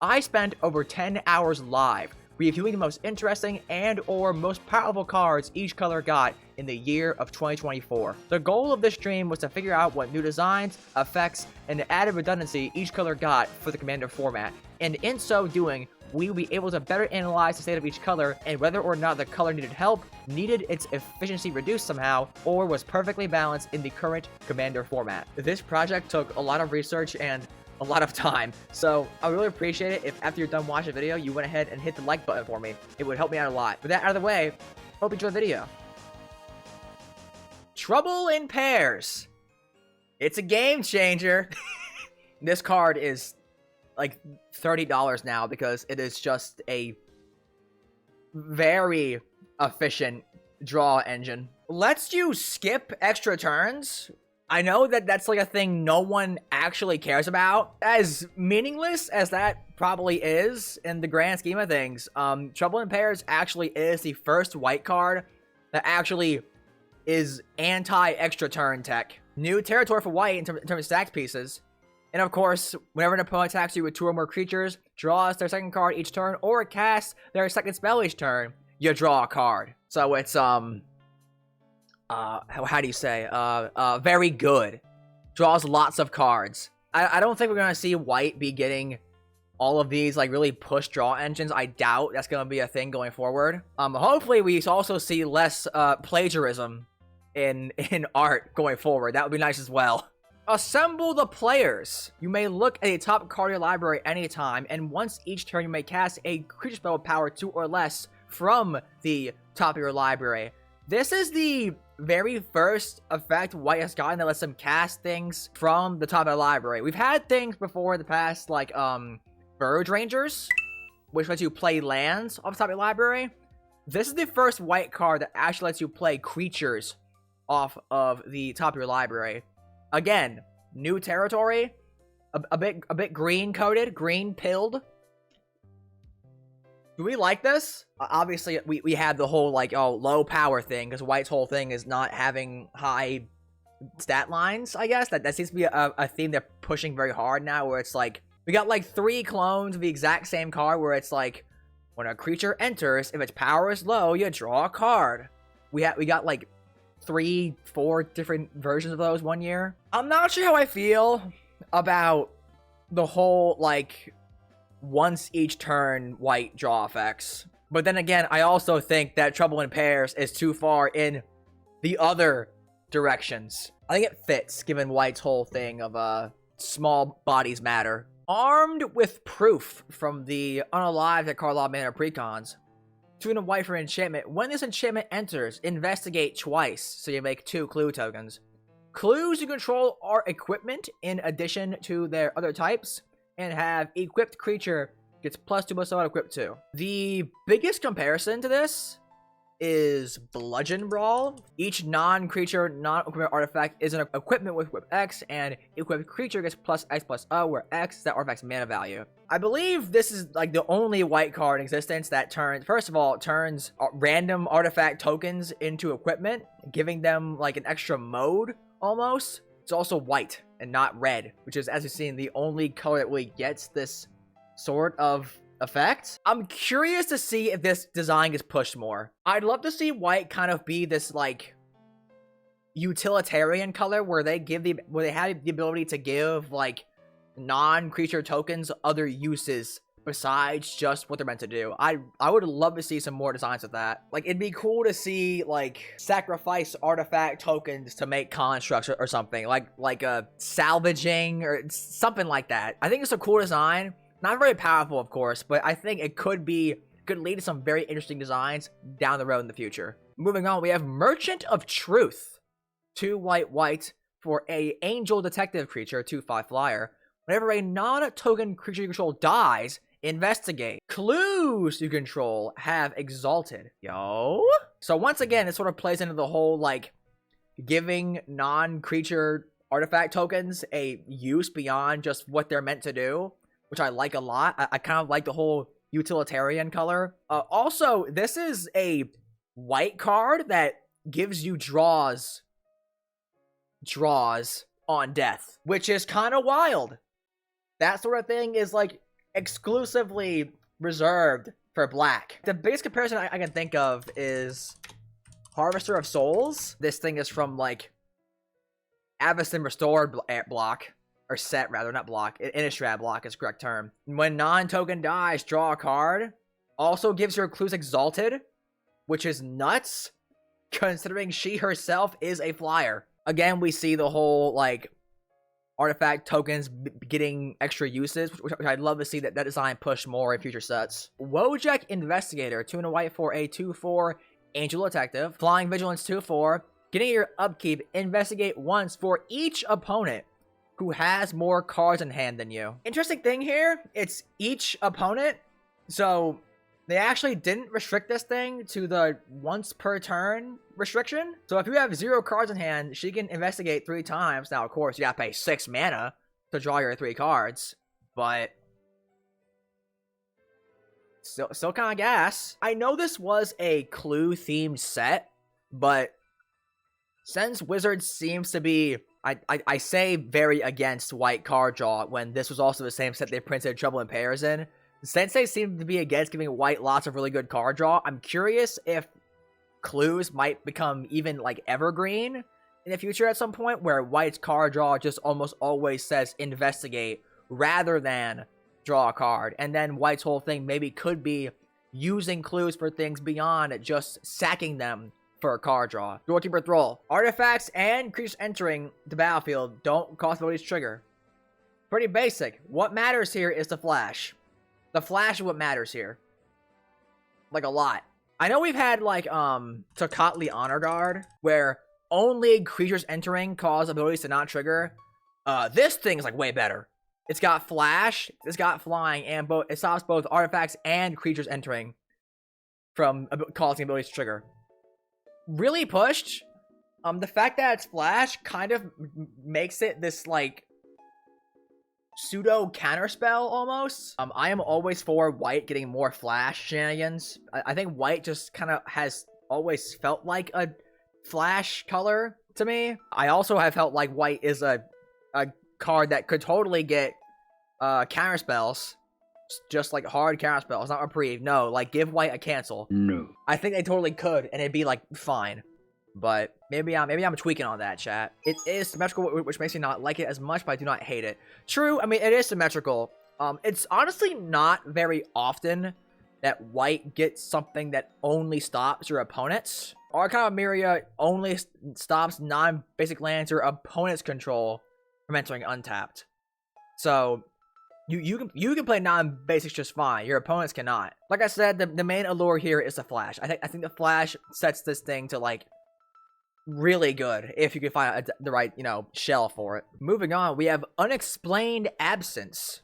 I spent over 10 hours live reviewing the most interesting and or most powerful cards each color got in the year of 2024. The goal of this stream was to figure out what new designs, effects, and added redundancy each color got for the Commander format, and in so doing, we will be able to better analyze the state of each color and whether or not the color needed help, needed its efficiency reduced somehow, or was perfectly balanced in the current Commander format. This project took a lot of research and a lot of time, so I really appreciate it if after you're done watching the video, you went ahead and hit the like button for me. It would help me out a lot. With that out of the way, hope you enjoy the video. Trouble in Pairs. It's a game changer. This card is like $30 now because it is just a very efficient draw engine. Lets you skip extra turns. I know that that's like a thing no one actually cares about. As meaningless as that probably is in the grand scheme of things, Trouble in Pairs actually is the first white card that actually is anti-extra turn tech. New territory for white in terms of stacked pieces. And of course, whenever an opponent attacks you with 2 or more creatures, draws their second card each turn, or casts their second spell each turn, you draw a card. So it's, how do you say, very good. Draws lots of cards. I don't think we're gonna see white be getting all of these, like, really push draw engines. I doubt that's gonna be a thing going forward. Hopefully we also see less, plagiarism in art going forward. That would be nice as well. Assemble the players. You may look at a top card of your library anytime, and once each turn you may cast a creature spell with power 2 or less from the top of your library. This is the very first effect white has gotten that lets them cast things from the top of the library. We've had things before in the past, like Verge Rangers, which lets you play lands off the top of your library. This is the first white card that actually lets you play creatures off of the top of your library. Again, new territory, a bit green coated, green pilled. Do we like this? Obviously, we had the whole, like, low power thing, because White's whole thing is not having high stat lines, I guess. That seems to be a theme they're pushing very hard now, where it's like, we got, like, 3 clones of the exact same card, where it's like, when a creature enters, if its power is low, you draw a card. We got, like, 3, 4 different versions of those one year. I'm not sure how I feel about the whole, like, once each turn white draw effects. But then again, I also think that Trouble in Pairs is too far in the other directions. I think it fits, given White's whole thing of small bodies matter. Armed with Proof from the Unalived at Carlisle Manor Precons. 2 and a white for enchantment. When this enchantment enters, investigate twice, so you make 2 clue tokens. Clues you control are equipment in addition to their other types, and have equipped creature gets +2/+0 equipped 2. The biggest comparison to this is Bludgeon Brawl. Each non-creature, non-equipment artifact is an equipment with equip X, and equipped creature gets +X/+0, where X is that artifact's mana value. I believe this is like the only white card in existence that turns, first of all, turns random artifact tokens into equipment, giving them like an extra mode almost. It's also white and not red, which is, as you've seen, the only color that really gets this sort of effect. I'm curious to see if this design gets pushed more. I'd love to see white kind of be this like utilitarian color where they have the ability to give like non-creature tokens other uses besides just what they're meant to do. I would love to see some more designs of that. Like, it'd be cool to see like sacrifice artifact tokens to make constructs or something like a salvaging or something like that. I think it's a cool design. Not very powerful, of course, but I think it could lead to some very interesting designs down the road in the future. Moving on, we have Merchant of Truth. 2 white for a Angel Detective creature, 2/5 flyer. Whenever a non-token creature you control dies, investigate. Clues you control have Exalted. Yo. So once again, it sort of plays into the whole, like, giving non-creature artifact tokens a use beyond just what they're meant to do, which I like a lot. I kind of like the whole utilitarian color. Also, this is a white card that gives you draws on death, which is kind of wild. That sort of thing is like exclusively reserved for black. The biggest comparison I can think of is Harvester of Souls. This thing is from like Avacyn Restored block, or set rather, not block. Innistrad block is the correct term. When non-token dies, draw a card. Also gives her clues Exalted, which is nuts, considering she herself is a flyer. Again, we see the whole like artifact tokens getting extra uses, which I'd love to see that design push more in future sets. Wojek Investigator, 2 and a white for a 2/4 Angel Detective. Flying Vigilance 2/4. Getting your upkeep, investigate once for each opponent who has more cards in hand than you. Interesting thing here, it's each opponent. So they actually didn't restrict this thing to the once per turn restriction. So if you have 0 cards in hand, she can investigate 3 times. Now, of course, you gotta pay 6 mana to draw your 3 cards, but still kind of gas. I know this was a clue-themed set, but since Wizards seems to be, I say very against white card draw when this was also the same set they printed Trouble in Pairs in. Since they seem to be against giving white lots of really good card draw, I'm curious if clues might become even like evergreen in the future at some point, where white's card draw just almost always says investigate rather than draw a card. And then white's whole thing maybe could be using clues for things beyond just sacking them for a card draw. Doorkeeper Thrull. Artifacts and creatures entering the battlefield don't cost abilities trigger. Pretty basic. What matters here is the flash. The flash is what matters here. Like a lot. I know we've had like Tocatli Honor Guard, where only creatures entering cause abilities to not trigger. This thing is like way better. It's got flash, it's got flying, and it stops both artifacts and creatures entering from causing abilities to trigger. Really pushed. The fact that it's flash kind of makes it this like pseudo counterspell almost. I am always for white getting more flash shenanigans. I think white just kind of has always felt like a flash color to me. I also have felt like white is a card that could totally get counterspells. Just like hard counterspells, not reprieve. No, like give white a cancel. No. I think they totally could, and it'd be like fine. But maybe I'm tweaking on that, chat. It is symmetrical, which makes me not like it as much, but I do not hate it. True, I mean, it is symmetrical. It's honestly not very often that white gets something that only stops your opponents. Archive of Myria only stops non-basic lands your opponent's control from entering untapped. So you can play non-basics just fine. Your opponents cannot. Like I said, the main allure here is the flash. I think the flash sets this thing to like really good if you can find the right, shell for it. Moving on, we have Unexplained Absence.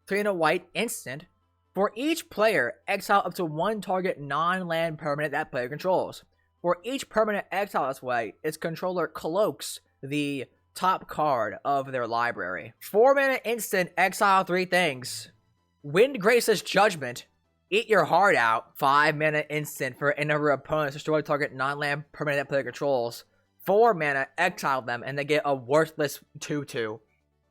3 and a white instant. For each player, exile up to 1 target non-land permanent that player controls. For each permanent exile this way, its controller cloaks the top card of their library. 4 mana instant, exile 3 things. Windgrace's Judgment. Eat your heart out. 5 mana instant for any of your opponents. Destroy target non-land permanent that player controls. 4 mana, exile them, and they get a worthless 2/2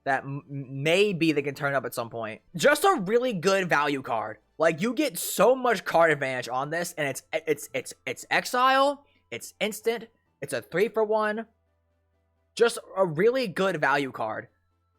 that maybe they can turn up at some point. Just a really good value card. Like, you get so much card advantage on this, and it's exile, it's instant, it's a 3-for-1. Just a really good value card.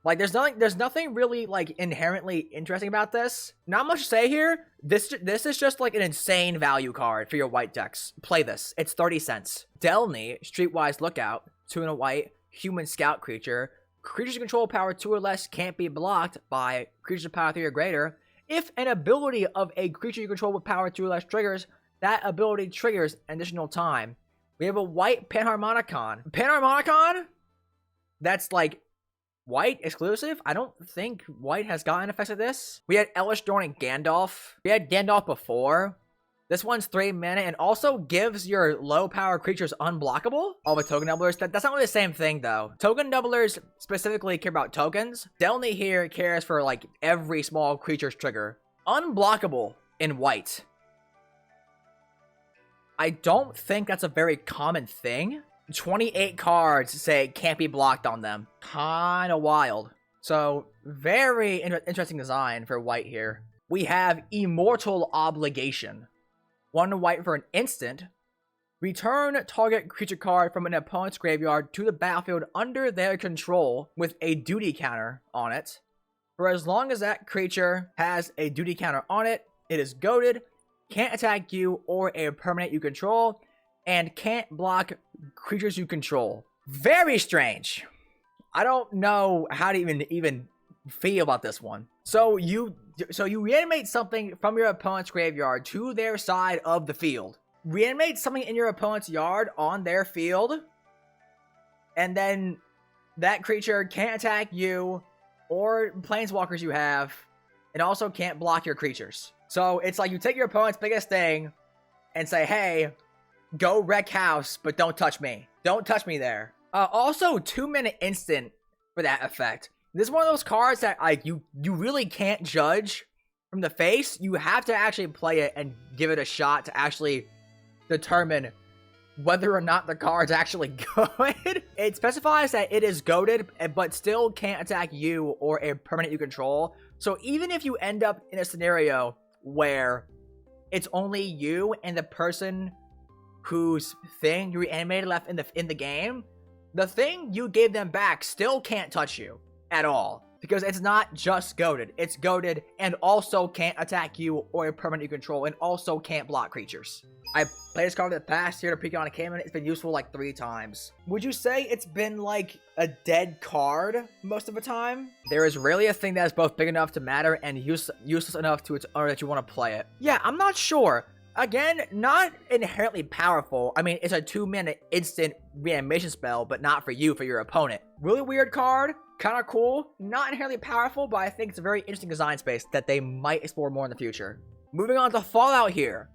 Like, there's nothing really, like, inherently interesting about this. Not much to say here. This is just, like, an insane value card for your white decks. Play this. It's 30 cents. Delney, Streetwise Lookout, 2 and a white, human scout creature. Creatures control power 2 or less can't be blocked by creatures of power 3 or greater. If an ability of a creature you control with power 2 or less triggers, that ability triggers an additional time. We have a white Panharmonicon. Panharmonicon? That's, like, white exclusive? I don't think white has gotten effects of this. We had Elish Dorn and Gandalf. We had Gandalf before. This one's 3 mana and also gives your low power creatures unblockable. All the token doublers. That's not really the same thing though. Token doublers specifically care about tokens. Delney here cares for like every small creature's trigger. Unblockable in white. I don't think that's a very common thing. 28 cards say can't be blocked on them. Kinda wild. So, very interesting design for white here. We have Immortal Obligation. 1 white for an instant. Return target creature card from an opponent's graveyard to the battlefield under their control with a duty counter on it. For as long as that creature has a duty counter on it, it is goaded, can't attack you or a permanent you control, and can't block creatures you control. Very strange. I don't know how to even feel about this one. So you reanimate something from your opponent's graveyard to their side of the field. Reanimate something in your opponent's yard on their field, and then that creature can't attack you or planeswalkers you have, and also can't block your creatures. So it's like you take your opponent's biggest thing and say, hey, go wreck house, but don't touch me. Don't touch me there. Also, 2-minute instant for that effect. This is one of those cards that like you really can't judge from the face. You have to actually play it and give it a shot to actually determine whether or not the card's actually good. It specifies that it is goaded, but still can't attack you or a permanent you control. So even if you end up in a scenario where it's only you and the person whose thing you reanimated left in the game, the thing you gave them back still can't touch you at all, because it's not just goaded. It's goaded and also can't attack you or a permanent you control, and also can't block creatures. I played this card in the past here to Precon it came in. It's been useful like 3 times. Would you say it's been like a dead card most of the time? There is rarely a thing that is both big enough to matter and useless enough to its owner that you want to play it. Yeah, I'm not sure. Again, not inherently powerful. I mean, it's a 2-minute instant reanimation spell, but not for you, for your opponent. Really weird card. Kind of cool. Not inherently powerful, but I think it's a very interesting design space that they might explore more in the future. Moving on to Fallout here.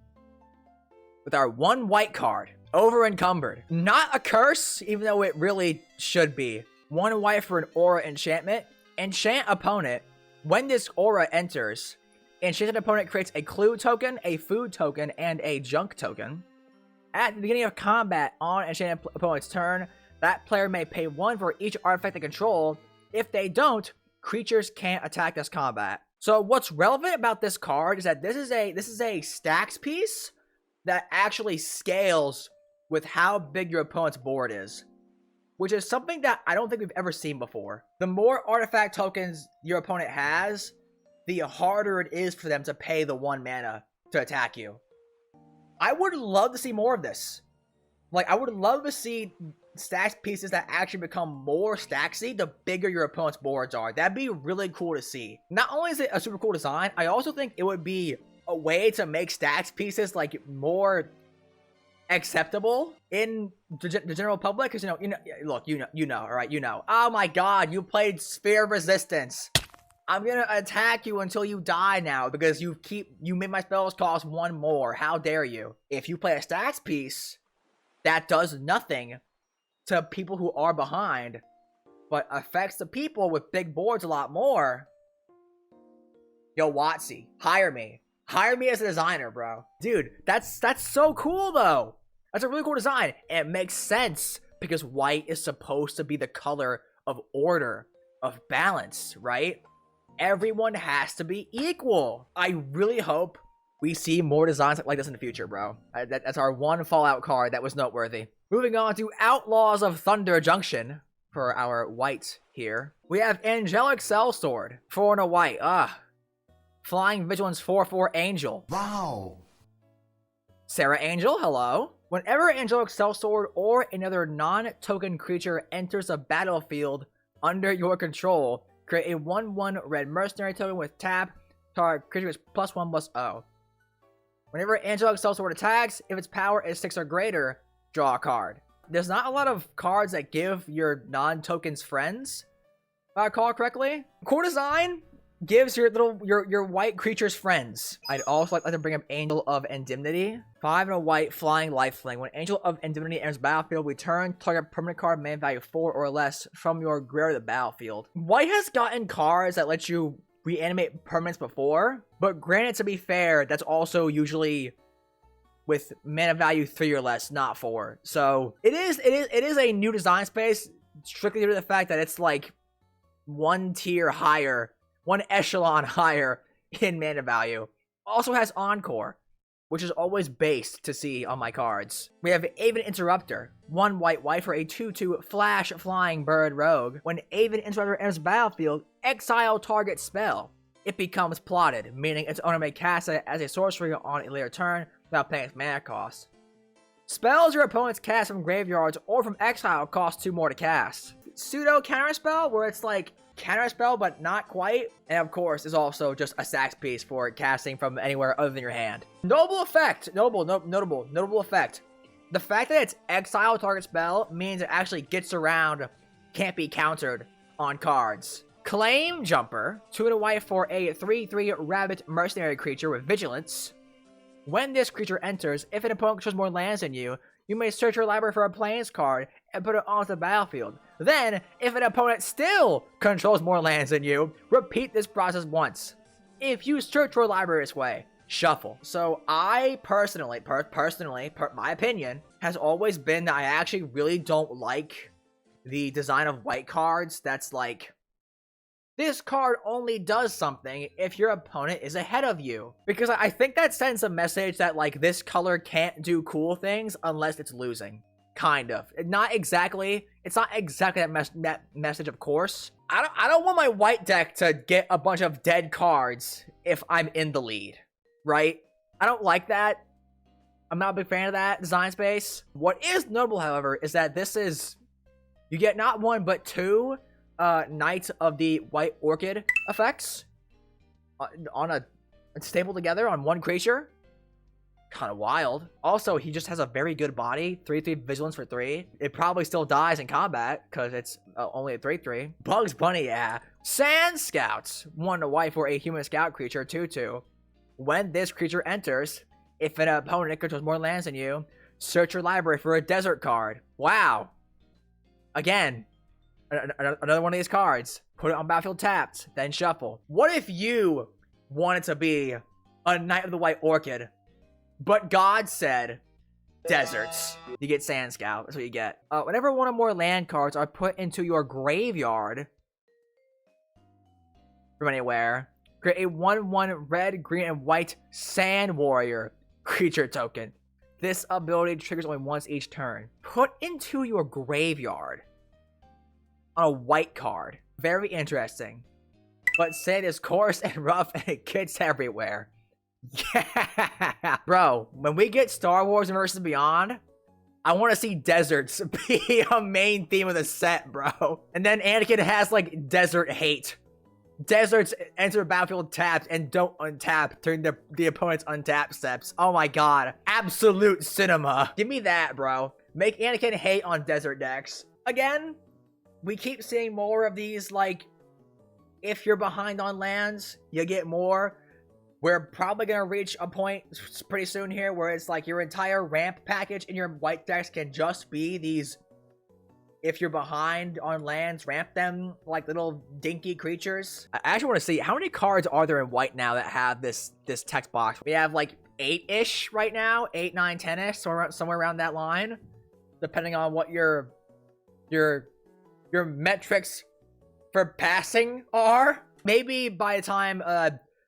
With our 1 white card, Overencumbered. Not a curse, even though it really should be. 1 white for an aura enchantment. Enchant opponent. When this aura enters, enchanted opponent creates a clue token, a food token, and a junk token. At the beginning of combat on enchanted opponent's turn, that player may pay 1 for each artifact they control. If they don't, creatures can't attack this combat. So what's relevant about this card is that this is a stacks piece that actually scales with how big your opponent's board is, which is something that I don't think we've ever seen before. The more artifact tokens your opponent has, the harder it is for them to pay the 1 mana to attack you. I would love to see more of this. Like, I would love to see stacks pieces that actually become more stacksy the bigger your opponent's boards are. That'd be really cool to see. Not only is it a super cool design, I also think it would be a way to make stacks pieces like more acceptable in the general public, because look, all right, oh my god, you played Sphere of Resistance. I'm gonna attack you until you die now because you made my spells cost 1 more. How dare you? If you play a stacks piece that does nothing to people who are behind, but affects the people with big boards a lot more, yo, WotC, hire me. Hire me as a designer, bro. Dude, that's so cool, though. That's a really cool design. And it makes sense because white is supposed to be the color of order, of balance, right? Everyone has to be equal. I really hope we see more designs like this in the future, bro. That's our 1 Fallout card that was noteworthy. Moving on to Outlaws of Thunder Junction for our white here. We have Angelic Sellsword, 4 and a white. Flying Vigilance 4/4 Angel. Wow. Sarah Angel, hello. Whenever Angelic Sellsword or another non-token creature enters the battlefield under your control, create a 1/1 red mercenary token with tap. Target creature is +1/+0. Whenever Angelic Sellsword attacks, if its power is 6 or greater, draw a card. There's not a lot of cards that give your non-tokens friends, if I recall correctly. Cool design. Gives your white creatures friends. I'd also like to bring up Angel of Indemnity. 5 and a white flying lifelink. When Angel of Indemnity enters battlefield, return target permanent card mana value 4 or less from your graveyard to the battlefield. White has gotten cards that let you reanimate permanents before, but granted, to be fair, that's also usually with mana value 3 or less, not 4. So it is a new design space, strictly due to the fact that it's like one tier higher, one echelon higher in mana value. Also has Encore, which is always based to see on my cards. We have Aven Interrupter, 1 white for a 2/2 flash flying bird rogue. When Aven Interrupter enters the battlefield, exile target spell. It becomes plotted, meaning its owner may cast it as a sorcery on a later turn without paying its mana cost. Spells your opponents cast from graveyards or from exile cost 2 more to cast. Pseudo counterspell, where it's like counterspell but not quite, and of course is also just a sax piece for casting from anywhere other than your hand. Notable effect, notable effect. The fact that it's exile target spell means it actually gets around, can't be countered on cards. Claim Jumper, 2 white for a 3/3 rabbit mercenary creature with vigilance. When this creature enters, if an opponent controls more lands than you, you may search your library for a plains card and put it onto the battlefield. Then, if an opponent still controls more lands than you, repeat this process once. If you search your library this way, shuffle. So I personally, my opinion has always been that I actually really don't like the design of white cards that's like, this card only does something if your opponent is ahead of you. Because I think that sends a message that, like, this color can't do cool things unless it's losing. Kind of. Not exactly. It's not exactly that message, of course. I don't want my white deck to get a bunch of dead cards if I'm in the lead. Right? I don't like that. I'm not a big fan of that design space. What is notable, however, is that this is... You get not 1, but 2... Knights of the White Orchid effects on a stapled together on 1 creature. Kind of wild. Also, he just has a very good body. 3/3 vigilance for 3. It probably still dies in combat because it's only a 3/3. Bugs Bunny, yeah. Sand Scouts, 1 white for a human scout creature, 2/2. When this creature enters, if an opponent controls more lands than you, search your library for a desert card. Wow. Again. Another one of these cards. Put it on battlefield tapped, then shuffle. What if you wanted to be a Knight of the White Orchid, but God said deserts? You get Sand Scout. That's what you get. Whenever 1 or more land cards are put into your graveyard from anywhere, create a 1/1 red, green, and white Sand Warrior creature token. This ability triggers only once each turn. Put into your graveyard on a white card. Very interesting. But sand is coarse and rough and it gets everywhere. Yeah! Bro, when we get Star Wars vs. Beyond, I want to see deserts be a main theme of the set, bro. And then Anakin has, like, desert hate. Deserts enter the battlefield tapped and don't untap during the opponent's untap steps. Oh my god. Absolute cinema. Give me that, bro. Make Anakin hate on desert decks. Again, we keep seeing more of these, like, if you're behind on lands, you get more. We're probably going to reach a point pretty soon here where it's like your entire ramp package in your white decks can just be these, if you're behind on lands, ramp them like little dinky creatures. I actually want to see, how many cards are there in white now that have this text box? We have like 8-ish right now, 8, 9, 10-ish, somewhere around that line, depending on what your metrics for passing are. Maybe by the time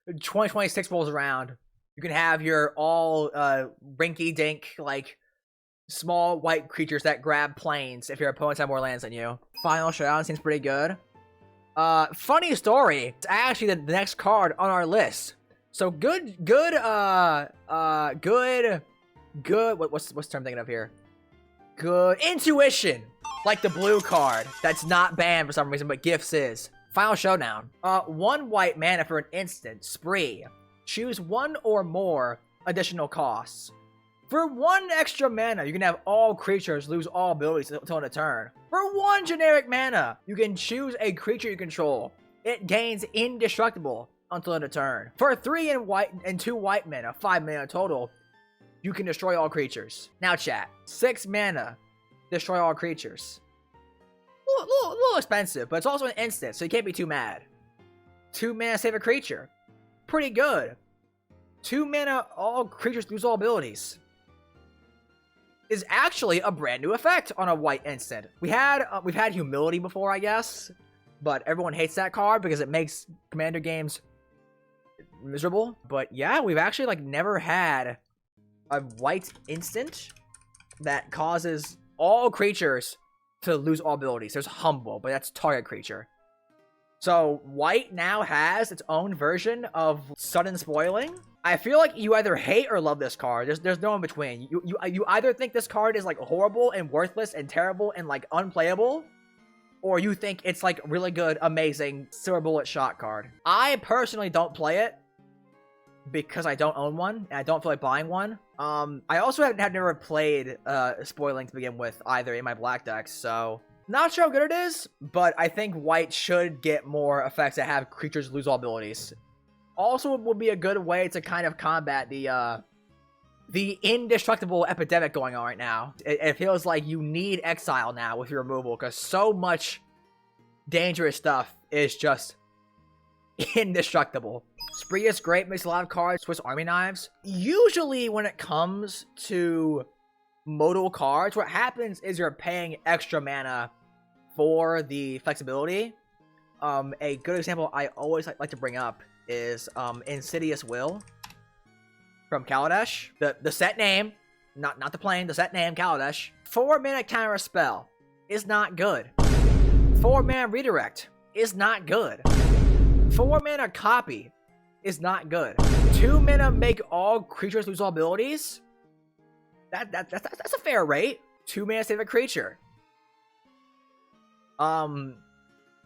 2026 rolls around, you can have your all rinky-dink, like, small white creatures that grab planes if your opponents have more lands than you. Final Showdown seems pretty good. Funny story, it's actually the next card on our list. So good, what's the term I'm thinking of here? Good intuition. Like the blue card that's not banned for some reason, but Gifts is. Final Showdown. 1 white mana for an instant. Spree. Choose 1 or more additional costs. For 1 extra mana, you can have all creatures lose all abilities until end of turn. For 1 generic mana, you can choose a creature you control. It gains indestructible until end of turn. For 3 and 2 white mana, 5 mana total, you can destroy all creatures. Now chat. 6 mana. Destroy all creatures. A little expensive, but it's also an instant, so you can't be too mad. 2 mana save a creature. Pretty good. 2 mana, all creatures lose all abilities. Is actually a brand new effect on a white instant. We've had humility before, I guess. but everyone hates that card because it makes Commander games miserable. But yeah, we've actually like never had a white instant that causes all creatures to lose all abilities. There's Humble, but that's target creature. So white now has its own version of sudden spoiling. I feel like you either hate or love this card. There's no in between. You either think this card is like horrible and worthless and terrible and like unplayable, or you think it's like really good, amazing silver bullet shot card. I personally don't play it because I don't own one and I don't feel like buying one. I also have never played spoiling to begin with either in my black decks, so not sure how good it is, but I think white should get more effects that have creatures lose all abilities. Also would be a good way to kind of combat the indestructible epidemic going on right now. It feels like you need exile now with your removal because so much dangerous stuff is just indestructible. Spree is great, makes a lot of cards, Swiss Army knives. Usually when it comes to modal cards, what happens is you're paying extra mana for the flexibility. A good example I always like to bring up is Insidious Will from Kaladesh. The set name, not the plane, the set name, Kaladesh. 4-mana counter spell is not good. 4-mana redirect is not good. 4-mana copy is not good. 2-mana make all creatures lose all abilities. That's a fair rate. 2-mana save a creature.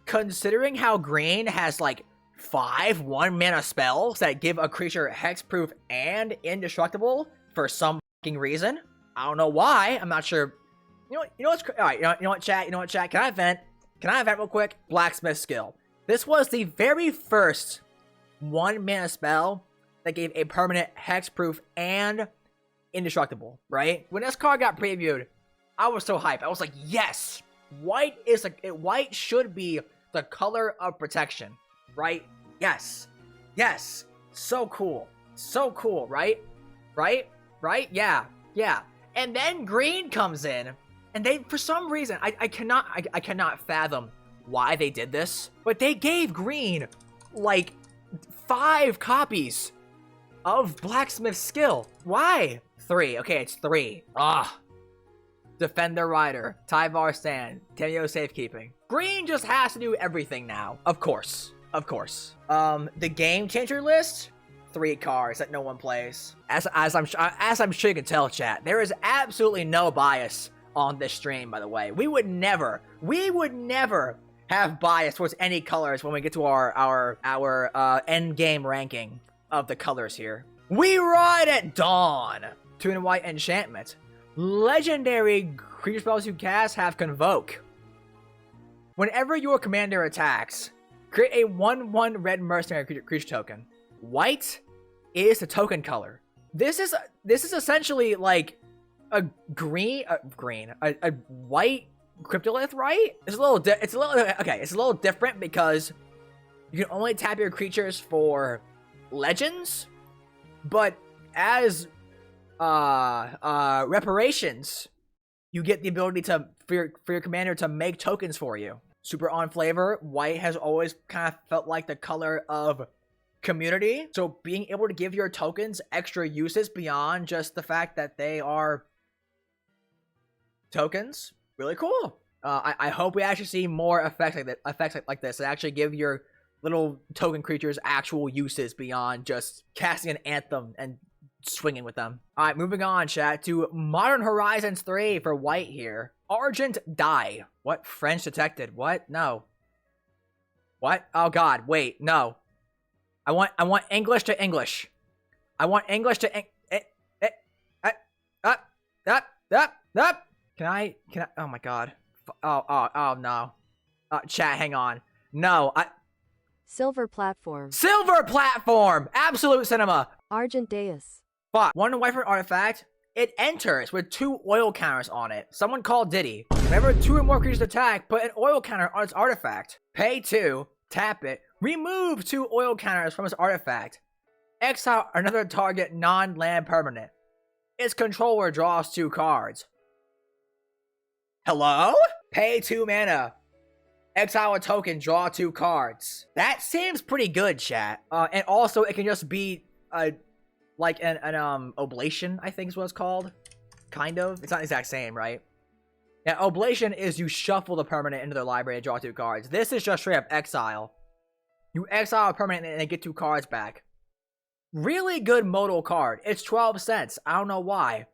Considering how green has like 5 1-mana spells that give a creature hexproof and indestructible for some fucking reason. I don't know why. I'm not sure. You know what's all right. You know what, chat. Can I vent? Real quick? Blacksmith skill. This was the very first 1-mana spell that gave a permanent hexproof and indestructible. Right? When this card got previewed, I was so hyped. I was like, yes, white should be the color of protection. Right? Yes. So cool, right? Yeah. And then green comes in, and they, for some reason, I cannot fathom why they did this, but they gave green like 5 copies of Blacksmith skill. Why? 3. Okay, it's 3. Defender Rider, Tyvar Stand, Temio Safekeeping. Green just has to do everything now. Of course. The game changer list, 3 cards that no one plays. As I'm sure you can tell, chat, there is absolutely no bias on this stream, by the way. We would never have bias towards any colors when we get to our end game ranking of the colors here. We ride at dawn. 2 and white enchantment. Legendary creature spells you cast have Convoke. Whenever your commander attacks, create a 1/1 red mercenary creature token. White is the token color. This is essentially like a white cryptolith, right? It's a little different because you can only tap your creatures for legends, but as reparations, you get the ability to for your commander to make tokens for you. Super on flavor. White has always kind of felt like the color of community. So being able to give your tokens extra uses beyond just the fact that they are tokens, really cool. I hope we actually see more effects like this that actually give your little token creatures actual uses beyond just casting an anthem and swinging with them. All right, moving on, chat, to Modern Horizons 3 for white here. Argent Die. What? French detected. What? No. What? Oh god, wait, no. I want English to English. I want English to Can I oh my god. Oh no. Chat, hang on. No, Silver platform. Absolute cinema. Argent Deus. Fuck. 1 white for an artifact. It enters with 2 oil counters on it. Someone called Diddy. Whenever 2 or more creatures attack, put an oil counter on its artifact. Pay 2, tap it, remove 2 oil counters from its artifact. Exile another target non-land permanent. Its controller draws 2 cards. Hello? Pay 2 mana. Exile a token, draw 2 cards. That seems pretty good, chat. And also, it can just be like an oblation, I think is what it's called. Kind of. It's not the exact same, right? Yeah, oblation is you shuffle the permanent into their library and draw 2 cards. This is just straight up exile. You exile a permanent and they get 2 cards back. Really good modal card. It's 12 cents. I don't know why.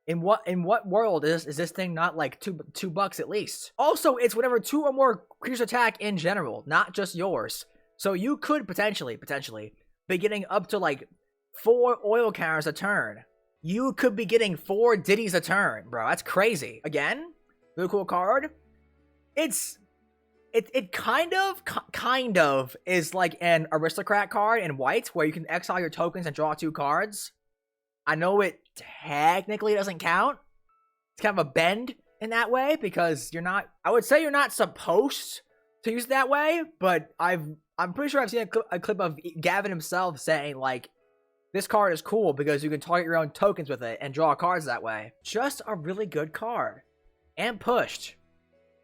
In what world is this thing not like two bucks at least? Also, it's whenever 2 or more creatures attack in general, not just yours. So you could potentially be getting up to like 4 oil counters a turn. You could be getting 4 ditties a turn, bro. That's crazy. Again, really cool card. It kind of is like an aristocrat card in white where you can exile your tokens and draw 2 cards. I know it technically doesn't count. It's kind of a bend in that way because I would say you're not supposed to use it that way, but I'm pretty sure I've seen a clip of Gavin himself saying like, this card is cool because you can target your own tokens with it and draw cards that way. Just a really good card. And pushed.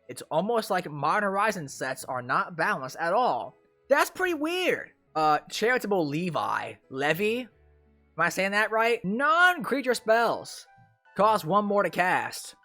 It's almost like Modern Horizon sets are not balanced at all. That's pretty weird. Charitable levy. Am I saying that right? Non-creature spells. Cost 1 more to cast.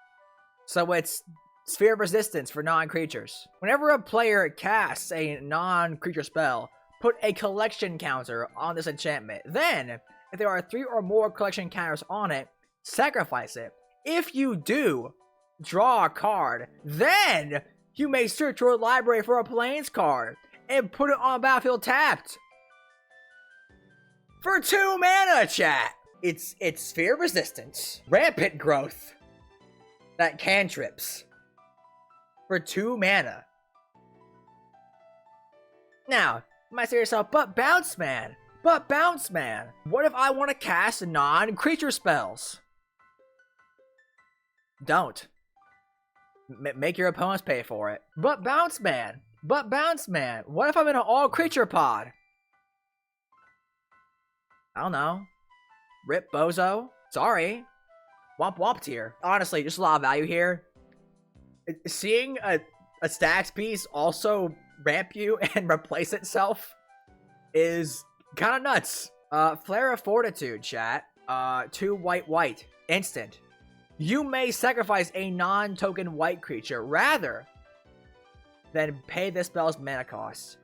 So it's Sphere of Resistance for non-creatures. Whenever a player casts a non-creature spell, put a collection counter on this enchantment. Then, if there are 3 or more collection counters on it, sacrifice it. If you do, draw a card. Then, you may search your library for a Plains card and put it on the battlefield tapped. For 2 mana, chat! It's Sphere of Resistance, Rampant Growth, that cantrips. For 2 mana. Now, you might say to yourself, but bounce man, what if I want to cast non-creature spells? Don't. Make your opponents pay for it. But bounce man, what if I'm in an all-creature pod? I don't know. Rip bozo. Sorry. Womp womp tier. Honestly, just a lot of value here. Seeing a stacks piece also ramp you and replace itself is kind of nuts. Flare of Fortitude, chat. 2 white. Instant. You may sacrifice a non-token white creature rather than pay this spell's mana cost.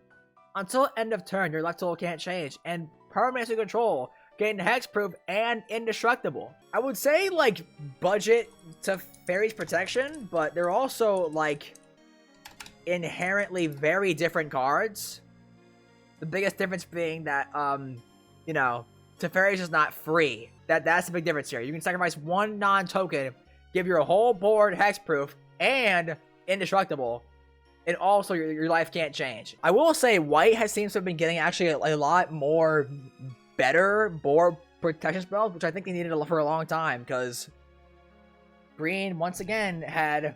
Until end of turn, your left total can't change, and permanents you control gain hexproof and indestructible. I would say, like, budget to Fairy's Protection, but they're also, like, inherently very different cards. The biggest difference being that, you know, Teferi's is not free. That's the big difference here. You can sacrifice 1 non-token, give your whole board hexproof and indestructible, and also your life can't change. I will say white seems to have been getting actually a lot more better board protection spells, which I think they needed for a long time, because green once again had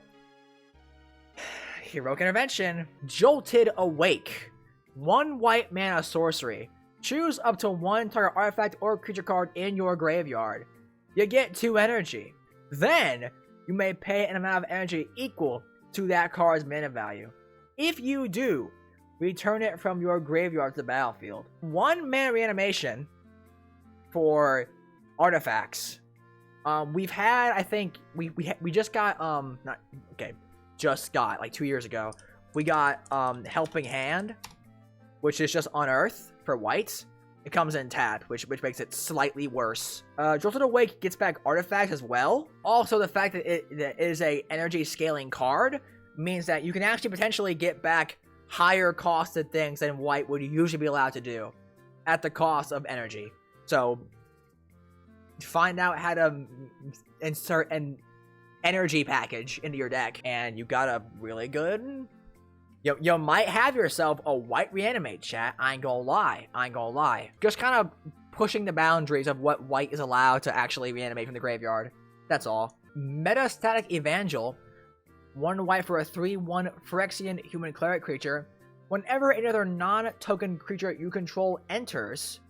Heroic Intervention, Jolted Awake, 1 white mana sorcery. Choose up to 1 target artifact or creature card in your graveyard. You get 2 energy. Then, you may pay an amount of energy equal to that card's mana value. If you do, return it from your graveyard to the battlefield. 1 mana reanimation for artifacts. We've had, I think, we just got, like 2 years ago, we got, Helping Hand, which is just Unearth for whites. It comes in tapped, which makes it slightly worse. Jolted Awake gets back artifacts as well. Also, the fact that it is a energy scaling card means that you can actually potentially get back higher costed things than white would usually be allowed to do at the cost of energy. So, find out how to insert an energy package into your deck, and you got a really good... You might have yourself a white reanimate, chat. I ain't gonna lie. Just kind of pushing the boundaries of what white is allowed to actually reanimate from the graveyard. That's all. Metastatic Evangel. 1 white for a 3/1 Phyrexian human cleric creature. Whenever another non-token creature you control enters,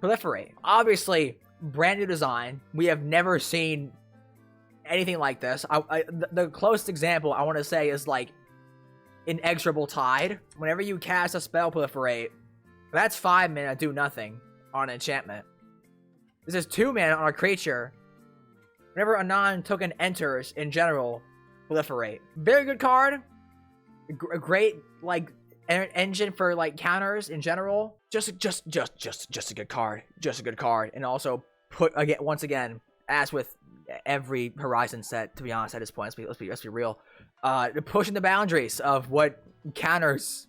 proliferate. Obviously, brand new design. We have never seen anything like this. The closest example I want to say is like Inexorable Tide. Whenever you cast a spell proliferate, that's 5 mana, do nothing on an enchantment. This is 2 mana on a creature. Whenever a non-token enters, in general, proliferate. Very good card. A great, like, engine for, like, counters in general. Just a good card. Just a good card. And also, once again, as with every Horizon set, to be honest, at this point, let's be real. Pushing the boundaries of what counters,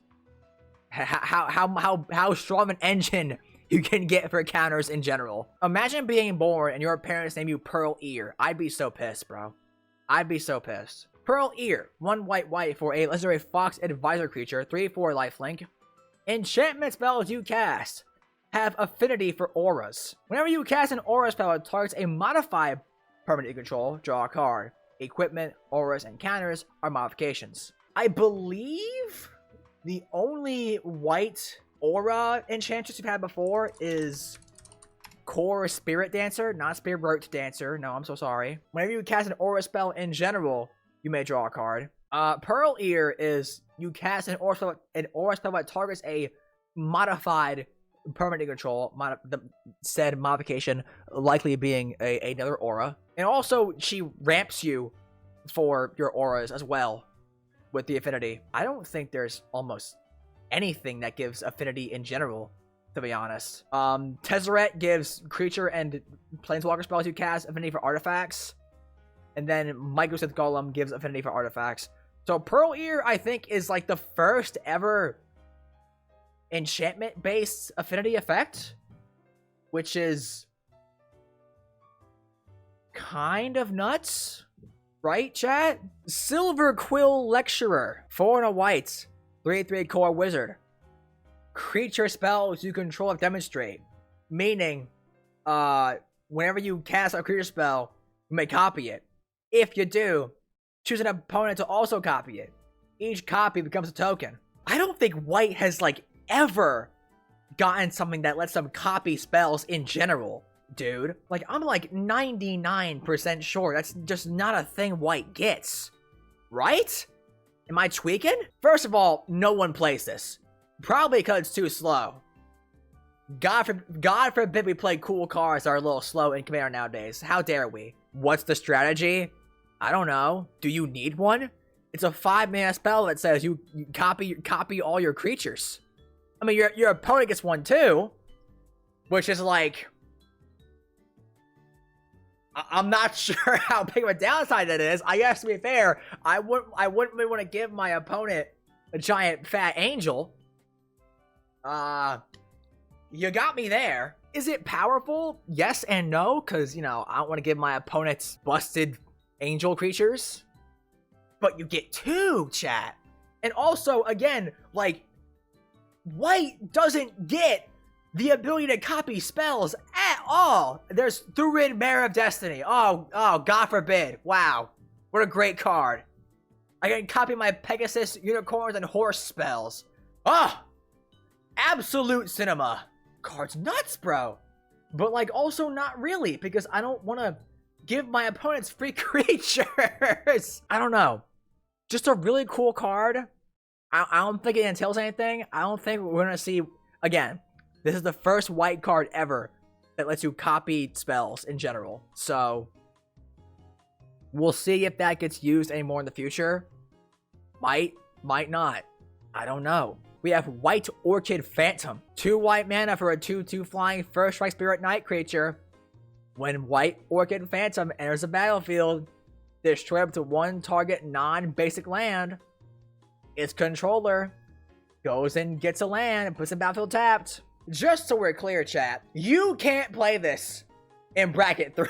how strong an engine you can get for counters in general. Imagine being born and your parents name you Pearl Ear. I'd be so pissed, bro. I'd be so pissed. Pearl Ear, 1 white for a legendary Fox Advisor creature, 3/4 lifelink. Enchantment spells you cast have affinity for auras. Whenever you cast an aura spell that targets a modified permanent you control, draw a card. Equipment, auras, and counters are modifications. I believe the only white aura enchantress we've had before is Core Spirit Dancer, not Spirit Dancer. No, I'm so sorry. Whenever you cast an aura spell in general, you may draw a card. Pearl Ear is you cast an aura spell that targets a modified permanent control, the said modification likely being another aura. And also, she ramps you for your auras as well with the affinity. I don't think there's almost anything that gives affinity in general, to be honest. Tezzeret gives creature and planeswalker spells you cast affinity for artifacts. And then Microsynth Golem gives affinity for artifacts. So Pearl Ear, I think, is like the first ever enchantment-based affinity effect, which is kind of nuts, right, chat? Silverquill Lecturer, 4 and a white, 3/3 core wizard. Creature spells you control have demonstrate, meaning, whenever you cast a creature spell, you may copy it. If you do, choose an opponent to also copy it. Each copy becomes a token. I don't think white has, like, ever gotten something that lets them copy spells in general, dude. Like, I'm like 99% sure that's just not a thing white gets. Right? Am I tweaking? First of all, no one plays this. Probably because it's too slow. God forbid we play cool cards that are a little slow in Commander nowadays. How dare we? What's the strategy? I don't know. Do you need one? It's a 5-mana spell that says you copy all your creatures. I mean, your opponent gets one too, which is like, I'm not sure how big of a downside that is. I guess to be fair, I wouldn't really want to give my opponent a giant fat angel. You got me there. Is it powerful? Yes and no, because, you know, I don't want to give my opponents busted angel creatures. But you get 2, chat. And also, again, like, white doesn't get the ability to copy spells at all. There's Thurid, Mare of Destiny. Oh, God forbid. Wow. What a great card. I can copy my Pegasus, Unicorns, and Horse spells. Oh! Absolute cinema. Card's nuts, bro. But, like, also not really, because I don't want to give my opponents free creatures. I don't know. Just a really cool card. I don't think it entails anything. I don't think we're going to see... Again, this is the first white card ever that lets you copy spells in general. So, we'll see if that gets used anymore in the future. Might not. I don't know. We have White Orchid Phantom. 2 white mana for a 2/2 flying first strike Spirit Knight creature. When White Orchid Phantom enters the battlefield, destroy up to 1 target non-basic land. Its controller goes and gets a land and puts it in battlefield tapped. Just so we're clear, chat, you can't play this in bracket 3.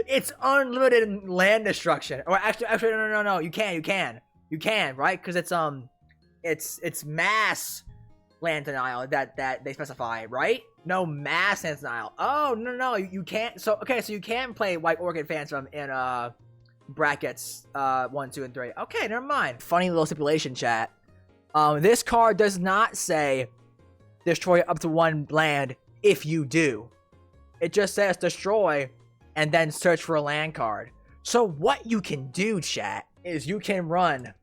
It's unlimited land destruction. Or actually, no. You can, right? Because it's mass land denial that they specify, right? No mass land denial. Oh, no, you can't. So, okay, so you can play White Orchid Phantom in, brackets, 1, 2, and 3. Okay, never mind. Funny little stipulation, chat. This card does not say destroy up to 1 land if you do. It just says destroy and then search for a land card. So what you can do, chat, is you can run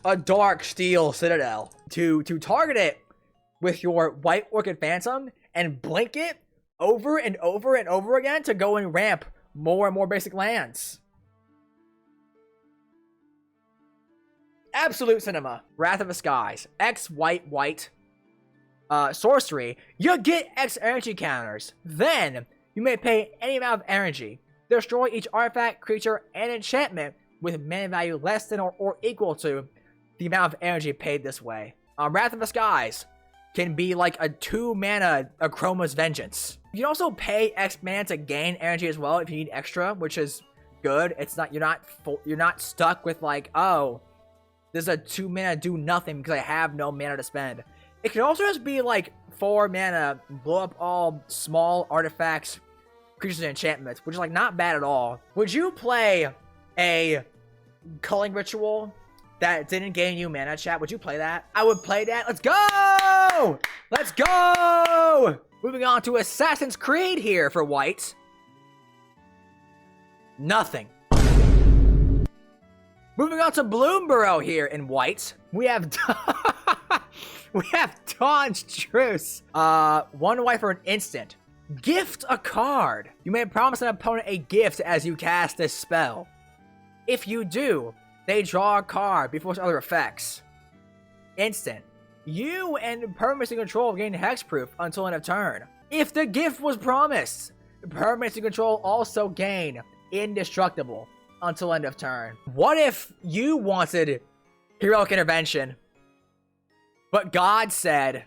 a dark steel citadel to target it with your white orchid phantom and blink it over and over and over again to go and ramp more and more basic lands. Absolute cinema. Wrath of the Skies. X white sorcery. You get X energy counters. Then you may pay any amount of energy. Destroy each artifact, creature, and enchantment with mana value less than or equal to the amount of energy paid this way. Wrath of the Skies can be like a 2 mana Achroma's Vengeance. You can also pay X mana to gain energy as well if you need extra, which is good. It's not you're not stuck with like, oh, this is a 2 mana do nothing because I have no mana to spend. It can also just be like 4 mana, blow up all small artifacts, creatures, and enchantments, which is like not bad at all. Would you play a culling ritual that didn't gain you mana, chat? Would you play that? I would play that. Let's go! Let's go! Moving on to Assassin's Creed here for white. Nothing. Moving on to Bloomburrow here in white. We have Dawn's Truce. 1 white for an instant. Gift a card. You may promise an opponent a gift as you cast this spell. If you do, they draw a card before other effects. Instant. You and permanency control gain hexproof until end of turn. If the gift was promised, permanency control also gain indestructible until end of turn. What if you wanted heroic intervention, but God said,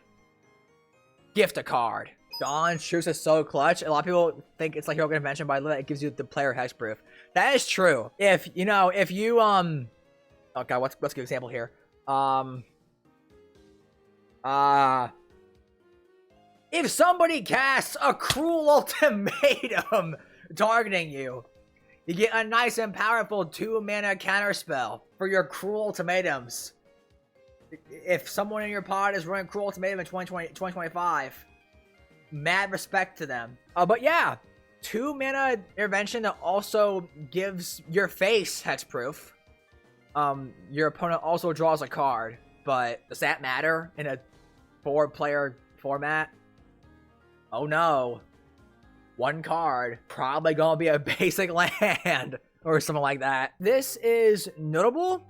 gift a card? Dawn's Truce is so clutch. A lot of people think it's like heroic intervention, but it gives you the player hexproof. That is true. If you oh god, what's a good example here? If somebody casts a cruel ultimatum targeting you, you get a nice and powerful 2 mana counter spell for your cruel ultimatums. If someone in your pod is running cruel ultimatum in 2025, mad respect to them. But yeah, 2 mana intervention that also gives your face hexproof. Your opponent also draws a card, but does that matter in a 4-player format? Oh no. 1 card, probably gonna be a basic land or something like that. This is notable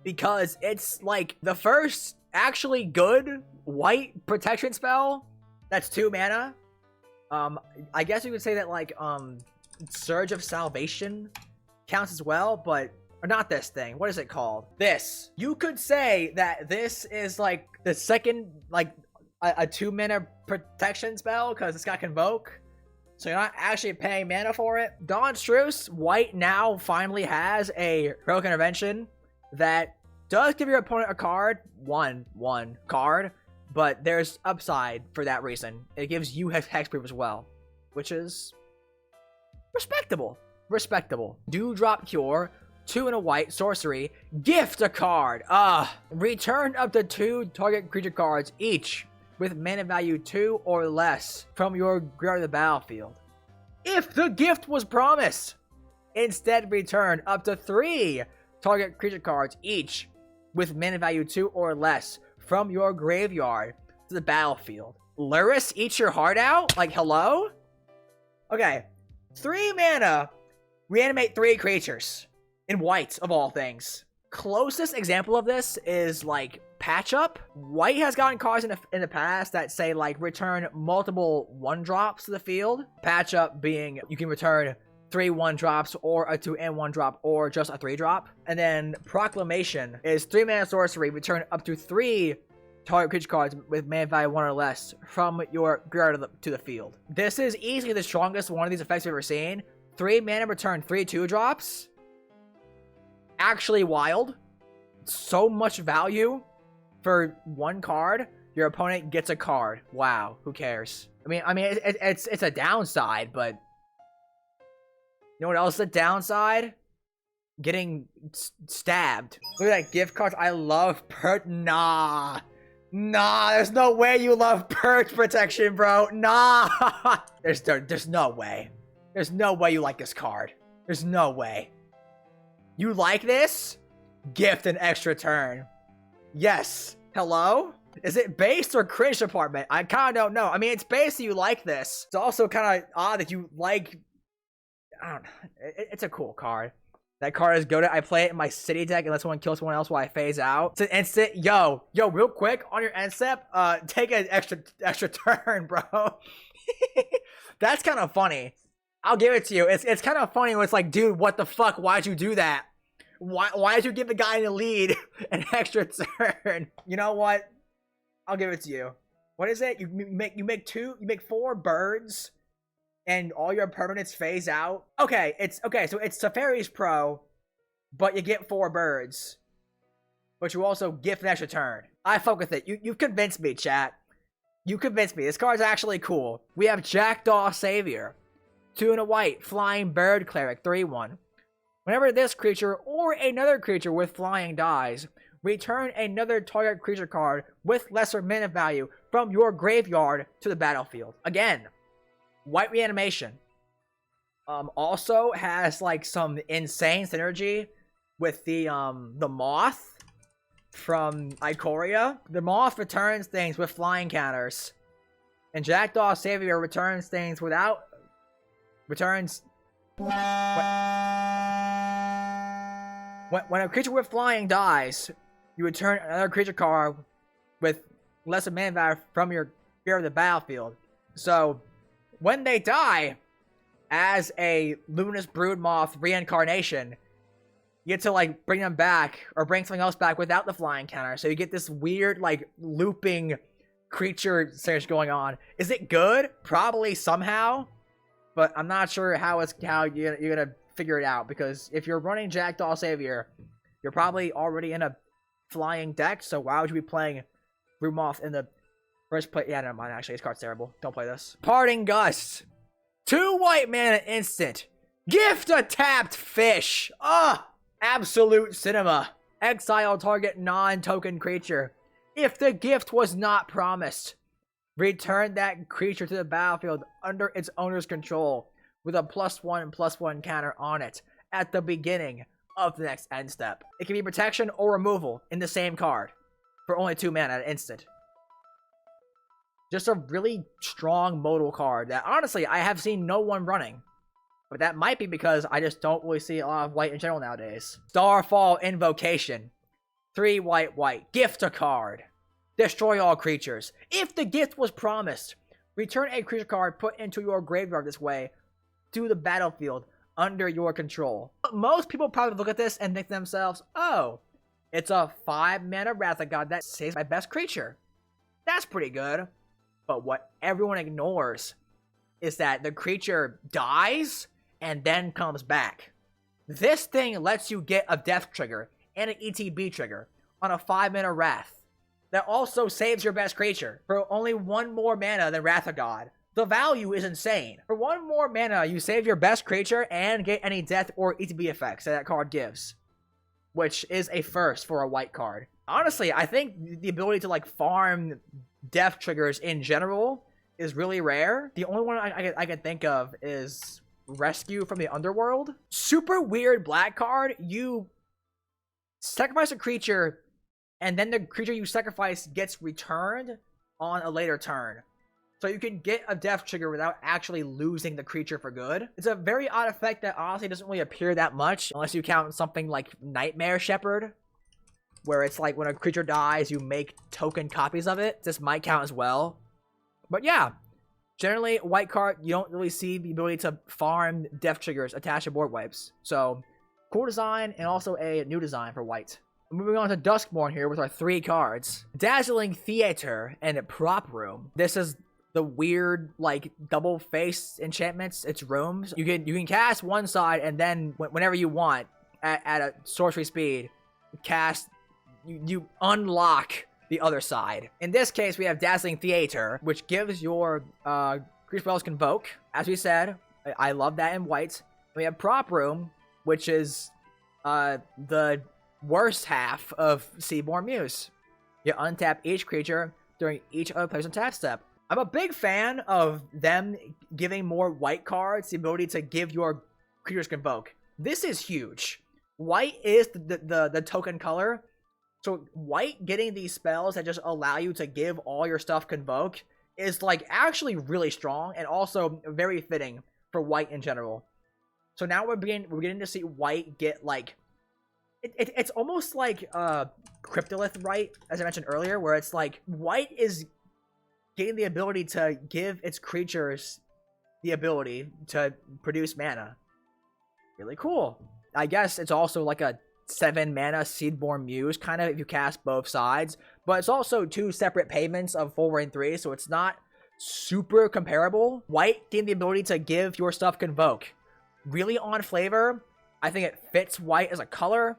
because it's like the first actually good white protection spell that's 2 mana. I guess you could say that like Surge of Salvation counts as well, but or not this thing. What is it called? This. You could say that this is like the second like a 2 mana protection spell because it's got Convoke. So you're not actually paying mana for it. Dawn's Truce, white now finally has a heroic intervention that does give your opponent a card, one card, but there's upside for that reason. It gives you hexproof as well, which is respectable. Respectable. Dewdrop Cure, 2 and a white, sorcery, gift a card. Return up to 2 target creature cards each with mana value 2 or less from your graveyard of the battlefield. If the gift was promised, instead return up to 3 target creature cards each with mana value 2 or less from your graveyard to the battlefield. Luris, eat your heart out? Like, hello? Okay, 3 mana, reanimate 3 creatures in white of all things. Closest example of this is like Patch Up. White has gotten cards in the past that say like return multiple 1-drops to the field. Patch Up being you can return 3 1-drops or a 2 and 1-drop or just a 3-drop. And then Proclamation is 3 mana sorcery, return up to 3 target creature cards with mana value 1 or less from your graveyard to the field. This is easily the strongest one of these effects we've ever seen. 3 mana, return 3 2-drops. Actually wild. So much value for 1 card. Your opponent gets a card. Wow, who cares? I mean, it's a downside, but you know what else is a downside? Getting stabbed. Look at that gift card. I love Perch. Nah, there's no way you love Perch protection, bro. Nah. There's no way. There's no way you like this card. There's no way. You like this? Gift an extra turn. Yes. Hello? Is it based or cringe department? I kind of don't know. I mean, it's based so you like this. It's also kind of odd that you like... I don't know. It's a cool card. That card is good. I play it in my city deck unless someone kills someone else while I phase out. It's an instant. Yo, real quick on your end step, take an extra turn, bro. That's kind of funny. I'll give it to you. It's kind of funny when it's like, dude, what the fuck? Why'd you do that? Why did you give the guy in the lead an extra turn? You know what? I'll give it to you. What is it? You make 4 birds, and all your permanents phase out. Okay, so it's Safari's Pro, but you get 4 birds, but you also gift an extra turn. I fuck with it. You've convinced me, chat. You convinced me. This card's actually cool. We have Jackdaw Savior, 2 and a white, flying bird cleric, 3/1. Whenever this creature or another creature with flying dies, return another target creature card with lesser mana value from your graveyard to the battlefield. Again, white reanimation. Also has like some insane synergy with the moth from Ikoria. The moth returns things with flying counters, and Jackdaw Savior returns things without returns. When a creature with flying dies, you return another creature card with lesser mana value from your graveyard to the battlefield. So when they die, as a Luminous Broodmoth reincarnation, you get to like bring them back or bring something else back without the flying counter. So you get this weird like looping creature search going on. Is it good? Probably somehow, but I'm not sure how you're gonna figure it out, because if you're running Jackdaw Savior, you're probably already in a flying deck. So why would you be playing Broodmoth in the first place? Yeah, never mind. Actually, this card's terrible. Don't play this. Parting Gust. 2 white mana instant. Gift a tapped fish. Absolute cinema. Exile target non-token creature. If the gift was not promised, return that creature to the battlefield under its owner's control with a +1/+1 counter on it at the beginning of the next end step. It can be protection or removal in the same card for only 2 mana at instant. Just a really strong modal card that honestly I have seen no one running. But that might be because I just don't really see a lot of white in general nowadays. Starfall Invocation. 3 white. Gift a card. Destroy all creatures. If the gift was promised, return a creature card put into your graveyard this way to the battlefield under your control. But most people probably look at this and think to themselves, oh, it's a 5 mana Wrath of God that saves my best creature. That's pretty good. But what everyone ignores is that the creature dies and then comes back. This thing lets you get a death trigger and an ETB trigger on a 5 mana Wrath that also saves your best creature for only 1 more mana than Wrath of God. The value is insane. For 1 more mana, you save your best creature and get any death or ETB effects that card gives, which is a first for a white card. Honestly, I think the ability to like farm death triggers in general is really rare. The only one I can think of is Rescue from the Underworld. Super weird black card. You sacrifice a creature, and then the creature you sacrifice gets returned on a later turn. So you can get a death trigger without actually losing the creature for good. It's a very odd effect that honestly doesn't really appear that much, unless you count something like Nightmare Shepherd, where it's like when a creature dies, you make token copies of it. This might count as well. But yeah, generally, white card, you don't really see the ability to farm death triggers attached to board wipes. So, cool design, and also a new design for white. Moving on to Duskborn here with our 3 cards. Dazzling Theater and Prop Room. This is the weird, like, double-face enchantments. It's rooms. You can cast one side, and then whenever you want, at a sorcery speed, cast... You unlock the other side. In this case, we have Dazzling Theater, which gives your creature spells Convoke. As we said, I love that in white. We have Prop Room, which is the worst half of Seaborn Muse. You untap each creature during each other player's tap step. I'm a big fan of them giving more white cards the ability to give your creatures Convoke. This is huge. White is the token color So white getting these spells that just allow you to give all your stuff convoke is like actually really strong and also very fitting for white in general. So now we're beginning to see white get like it's almost like Cryptolith, right? As I mentioned earlier, where it's like white is getting the ability to give its creatures the ability to produce mana. Really cool. I guess it's also like a 7 mana Seedborn Muse kind of if you cast both sides, but it's also 2 separate payments of 4 and 3, so it's not super comparable. White getting the ability to give your stuff convoke. Really on flavor. I think it fits white as a color.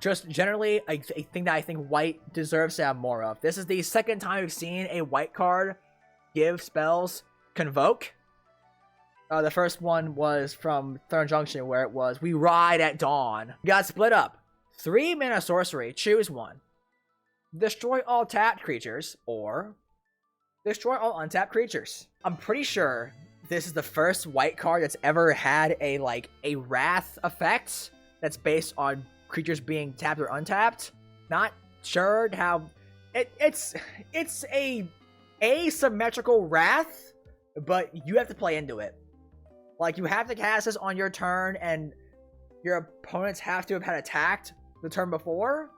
Just generally a thing that I think white deserves to have more of. This is the second time we've seen a white card give spells convoke. The first one was from Junction, where it was, we ride at dawn. We got split up. 3 mana sorcery, choose one. Destroy all tapped creatures, or destroy all untapped creatures. I'm pretty sure this is the first white card that's ever had a wrath effect that's based on creatures being tapped or untapped. Not sure how it's a asymmetrical wrath, but you have to play into it. Like, you have to cast this on your turn, and your opponents have to have had attacked the turn before,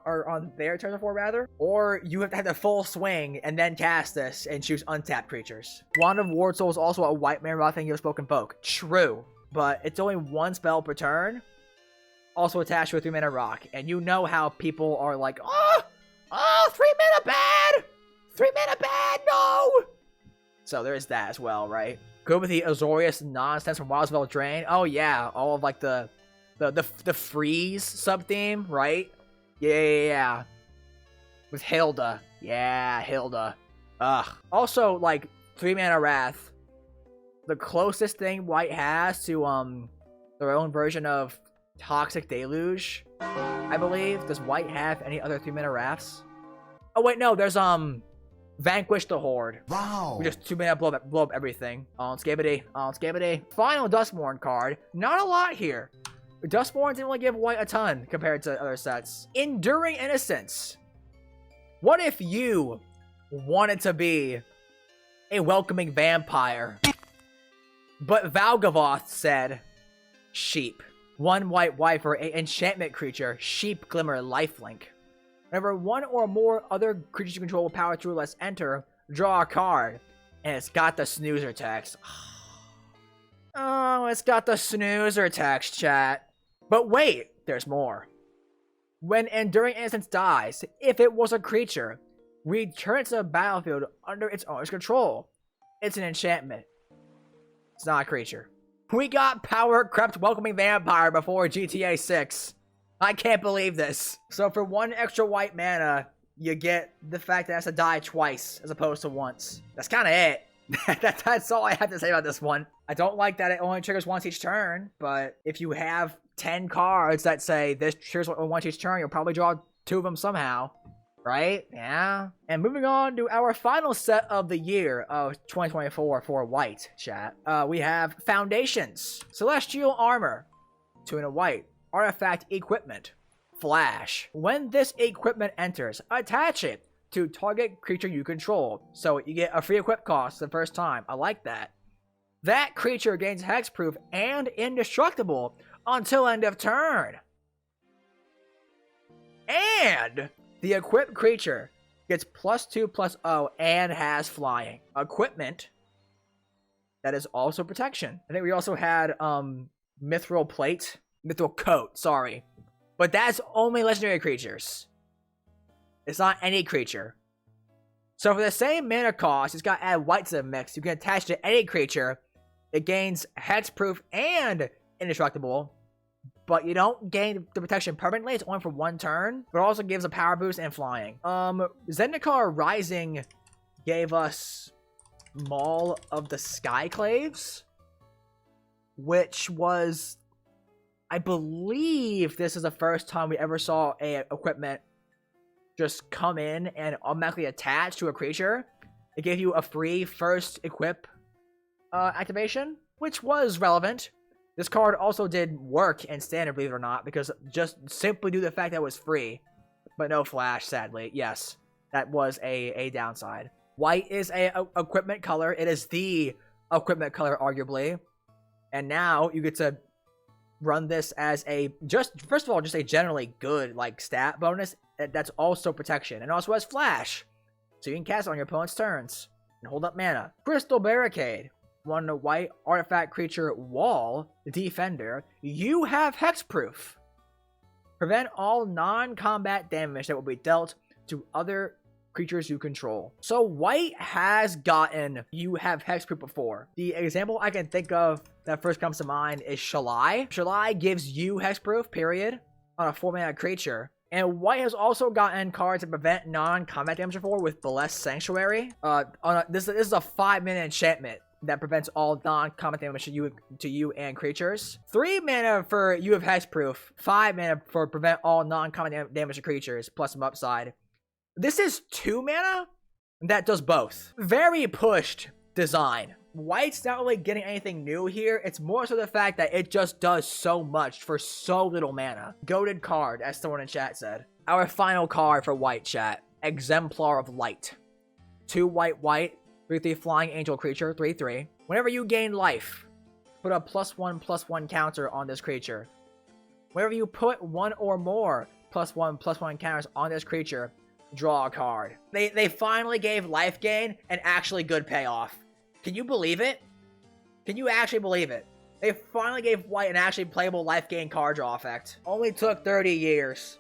or on their turn before, rather. Or you have to have the full swing, and then cast this, and choose untapped creatures. Wand of Ward Soul is also a white man rock thing you have spoken folk. True, but it's only 1 spell per turn. Also attached to a 3 mana rock. And you know how people are like, oh, 3 mana bad! 3 mana bad, no! So there is that as well, right? Go with the Azorius nonsense from Wildspell Drain. Oh yeah, all of like the freeze sub-theme, right? Yeah. With Hilda. Yeah, Hilda. Ugh. Also, like, 3 mana Wrath. The closest thing white has to their own version of Toxic Deluge, I believe. Does white have any other 3 mana Wraths? Oh wait, no, there's Vanquish the Horde. Wow. We just 2 mana blow up everything. On Skibbity. Final Dustborn card. Not a lot here. Dustborn didn't really give white a ton compared to other sets. Enduring Innocence. What if you wanted to be a welcoming vampire, but Valgavoth said sheep? 1 white for an enchantment creature, Sheep Glimmer lifelink. Whenever 1 or more other creatures you control with power 2 or less enter, draw a card. And it's got the snoozer text. Oh, it's got the snoozer text, chat. But wait, there's more. When Enduring Innocence dies, if it was a creature, return it to the battlefield under its owner's control. It's an enchantment. It's not a creature. We got Power Crept Welcoming Vampire before GTA 6. I can't believe this. So for 1 extra white mana, you get the fact that it has to die twice as opposed to once. That's kind of it. That's all I have to say about this one. I don't like that it only triggers once each turn, but if you have 10 cards that say this triggers once each turn, you'll probably draw 2 of them somehow. Right? Yeah. And moving on to our final set of the year of 2024 for white, chat. We have Foundations. Celestial Armor. 2 in a white. Artifact Equipment. Flash. When this equipment enters, attach it to target creature you control. So you get a free equip cost the first time. I like that. That creature gains hexproof and indestructible until end of turn. And the equipped creature gets +2/+0 and has flying. Equipment that is also protection. I think we also had Mithril Plate. Mithril Coat, sorry. But that's only legendary creatures. It's not any creature. So for the same mana cost, it's got to add white to the mix. You can attach to any creature. It gains hexproof and indestructible. But you don't gain the protection permanently. It's only for 1 turn. But it also gives a power boost and flying. Zendikar Rising gave us Maul of the Skyclaves, which was, I believe this is the first time we ever saw a equipment just come in and automatically attach to a creature. It gave you a free first equip activation, which was relevant. This card also did work in standard, believe it or not, because just simply due to the fact that it was free. but no flash, sadly. Yes, that was a downside. White is a equipment color. It is the equipment color, arguably. And now you get to run this as first of all, just a generally good, like, stat bonus. That's also protection. And also has flash. So you can cast it on your opponent's turns. And hold up mana. Crystal Barricade. 1 white artifact creature wall, defender. You have hexproof. Prevent all non-combat damage that will be dealt to other creatures you control. So white has gotten you have hexproof before. The example I can think of that first comes to mind is Shalai. Shalai gives you hexproof, period, on a 4-mana creature. And white has also gotten cards that prevent non-combat damage before with Blessed Sanctuary. This is a 5-mana enchantment that prevents all non-combat damage to you and creatures. 3 mana for you have hexproof. 5 mana for prevent all non-combat damage to creatures, plus some upside. This is 2 mana that does both. Very pushed design. White's not really getting anything new here. It's more so the fact that it just does so much for so little mana. Goated card, as someone in chat said. Our final card for white, chat. Exemplar of Light. 2 white, 3/3 flying angel creature, 3/3. Whenever you gain life, put a +1/+1 counter on this creature. Whenever you put 1 or more +1/+1 counters on this creature, draw a card. They finally gave life gain an actually good payoff. Can you believe it? Can you actually believe it? They finally gave white an actually playable life gain card draw effect. Only took 30 years.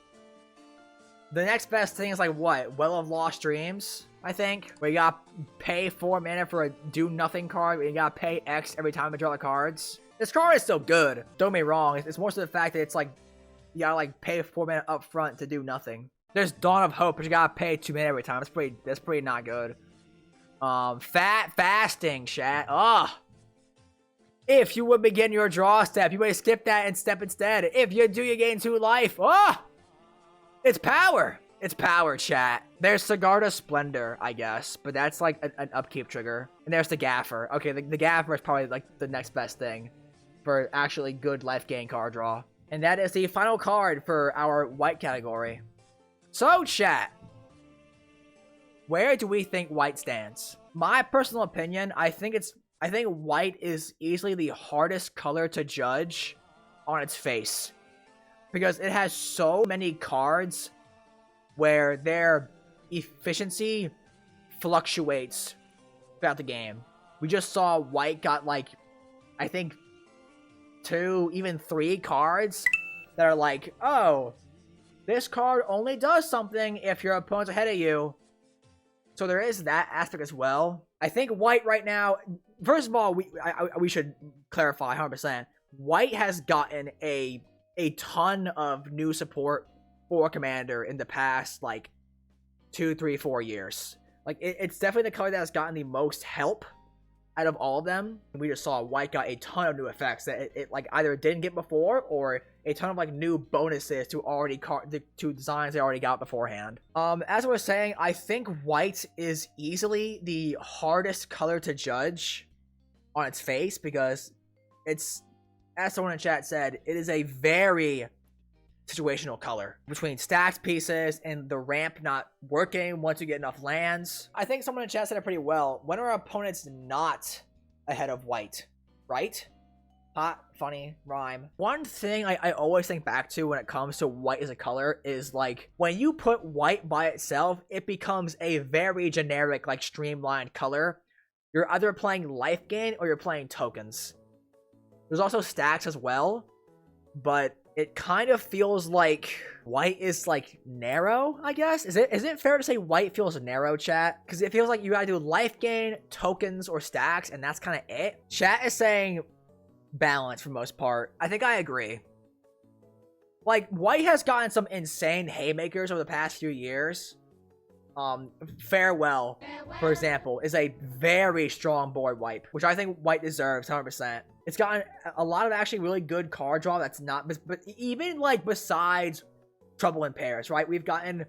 The next best thing is like what? Well of Lost Dreams, I think. Where you gotta pay 4 mana for a do nothing card, where you gotta pay X every time you draw the cards. This card is still good. Don't get me wrong. It's more so the fact that it's like, you gotta like pay 4 mana up front to do nothing. There's Dawn of Hope, but you gotta pay 2 mana every time. That's pretty not good. Fat fasting, chat. Ugh. If you would begin your draw step, you may skip that and step instead. If you do, you gain 2 life. Ugh. It's power. It's power, chat. There's Sigarda Splendor, I guess, but that's like an upkeep trigger. And there's the Gaffer. Okay, the Gaffer is probably like the next best thing for actually good life gain card draw. And that is the final card for our white category. So, chat, where do we think white stands? My personal opinion, I think white is easily the hardest color to judge on its face, because it has so many cards where their efficiency fluctuates throughout the game. We just saw white got like, I think 2, even 3 cards that are like, oh, this card only does something if your opponent's ahead of you. So there is that aspect as well. I think white right now, first of all, we should clarify 100%. White has gotten a ton of new support for Commander in the past, like, 2, 3, 4 years. Like, it's definitely the color that has gotten the most help out of all of them. We just saw white got a ton of new effects that it like either didn't get before, or a ton of like new bonuses to designs they already got beforehand. As I was saying, I think white is easily the hardest color to judge on its face, because it's, as someone in chat said, it is a very situational color between stacked pieces and the ramp not working once you get enough lands. I think someone in chat said it pretty well. When are opponents not ahead of white, right? Hot, funny, rhyme. One thing I always think back to when it comes to white as a color is like, when you put white by itself, it becomes a very generic, like, streamlined color. You're either playing life gain or you're playing tokens. There's also stacks as well, but it kind of feels like white is like narrow, I guess. Is it fair to say white feels narrow, chat? Because it feels like you gotta do life gain, tokens, or stacks, and that's kind of it. Chat is saying balance for most part. I think I agree. Like, white has gotten some insane haymakers over the past few years. Farewell, for example, is a very strong board wipe, which I think white deserves 100%. It's gotten a lot of actually really good card draw that's not, but even like besides Trouble in Pairs, right? We've gotten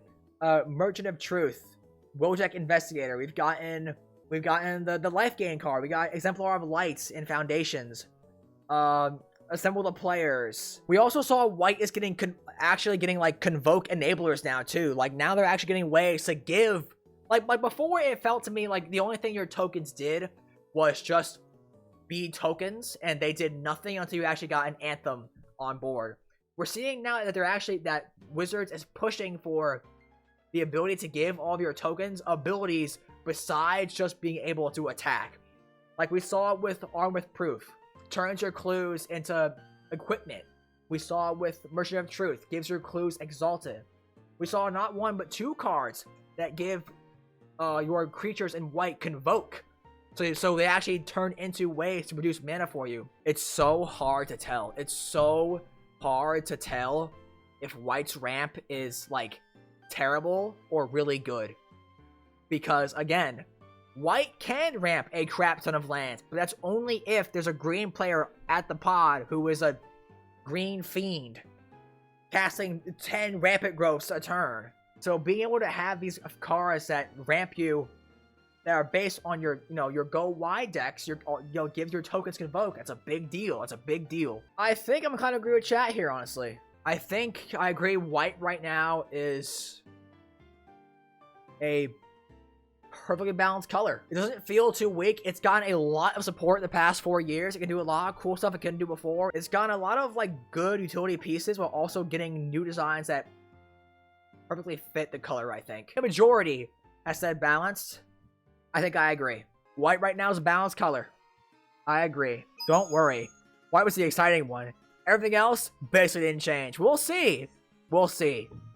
Merchant of Truth, Wojek Investigator. We've gotten the life gain card. We got Exemplar of Lights in Foundations. assemble the players. We also saw white is getting actually getting like convoke enablers now too. Like now they're actually getting ways to give like before it felt to me like the only thing your tokens did was just be tokens and they did nothing until you actually got an anthem on board. We're seeing now that they're actually that Wizards is pushing for the ability to give all of your tokens abilities besides just being able to attack. Like we saw with Armed with Proof, turns your clues into equipment. We saw with Merchant of Truth, gives your clues exalted. We saw not one but two cards that give your creatures in white convoke. So they actually turn into ways to produce mana for you. It's so hard to tell. It's so hard to tell if white's ramp is like terrible or really good. Because again, white can ramp a crap ton of lands, but that's only if there's a green player at the pod who is a green fiend casting 10 rampant growths a turn. So being able to have these cards that ramp you that are based on your, your go wide decks, give your tokens convoke. That's a big deal. That's a big deal. I think I'm kind of agree with chat here, honestly. I think I agree white right now is a perfectly balanced color. It doesn't feel too weak. It's gotten a lot of support in the past 4 years. It can do a lot of cool stuff it couldn't do before. It's gotten a lot of like good utility pieces while also getting new designs that perfectly fit the color, I think. The majority has said balanced. I think I agree. White right now is a balanced color. I agree. Don't worry. White was the exciting one. Everything else basically didn't change. We'll see. We'll see.